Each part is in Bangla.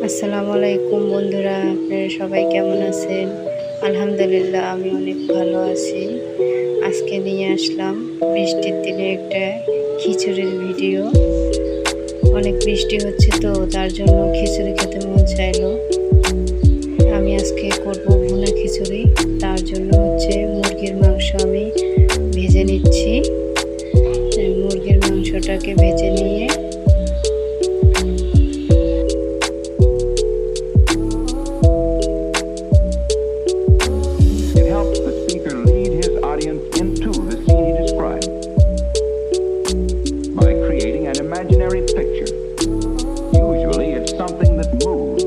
আসসালামু আলাইকুম বন্ধুরা, আপনারা সবাই কেমন আছেন? আলহামদুলিল্লাহ, আমি অনেক ভালো আছি। আজকে নিয়ে আসলাম বৃষ্টির দিনে একটা খিচুড়ির ভিডিও। অনেক বৃষ্টি হচ্ছে তো তার জন্য খিচুড়ি খেতে মন চাইলো। আমি আজকে করব ভুনা খিচুড়ি। তার জন্য মুরগির মাংস আমি ভেজে নিচ্ছি। মুরগির মাংসটাকে ভেজে নিয়ে into the scene he described by creating an imaginary picture. Usually it's something that moves.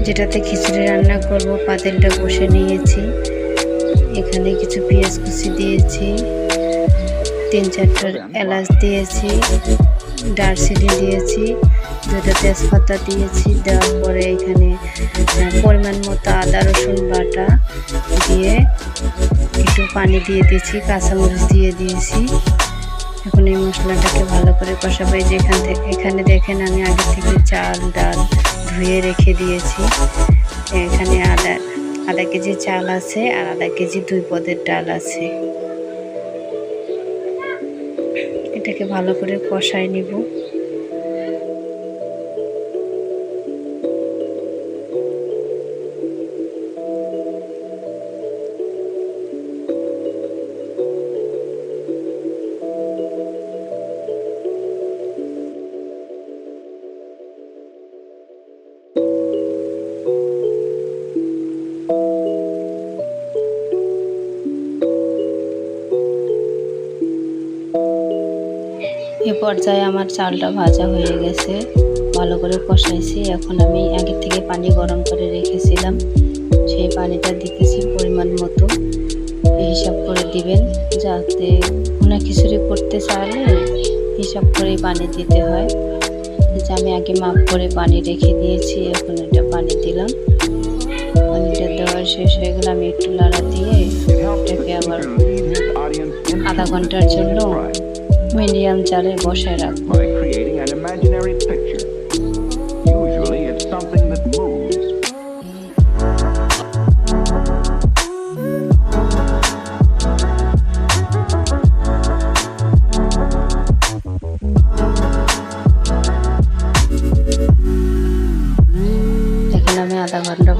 যেটাতে খিচুড়ি রান্না করব পাতিলটা বসে নিয়েছি। এখানে কিছু পেঁয়াজ কুচি দিয়েছি, 3-4টা এলাচ দিয়েছি, দারচিনি দিয়েছি, 2টা তেজপাতা দিয়েছি। দেওয়ার পরে এখানে পরিমাণ মতো আদা রসুন বাটা দিয়ে একটু পানি দিয়ে দিয়েছি, কাঁচামরিচ দিয়ে দিয়েছি। এখন এই মশলাটাকে ভালো করে কষাবো। যে এখানে দেখেন আমি আগে থেকে চাল ডাল ধুয়ে রেখে দিয়েছি। এখানে আধা কেজি চাল আছে আর আধা কেজি 2 পদের ডাল আছে। এটাকে ভালো করে কষায় নিব। এ পর্যায়ে আমার চালটা ভাজা হয়ে গেছে, ভালো করে কষাইছি। এখন আমি আগে থেকে পানি গরম করে রেখেছিলাম, সেই পানিটা দিতেছি পরিমাণ মতো। হিসাব করে দিবেন, যাতে ভুনা খিচুড়ি করতে চাইলে হিসাব করেই পানি দিতে হয়। যে আমি আগে মাপ করে পানি রেখে দিয়েছি, এখন এটা পানি দিলাম। পানিটা দেওয়া শেষ হয়ে গেলে আমি একটু লাড়া দিয়ে এটাকে আবার আধা ঘন্টার জন্য মিডিয়াম জালে বসায় রাখবো। By creating an imaginary picture. Usually it's something that moves. এখন আমি আধা ঘন্টা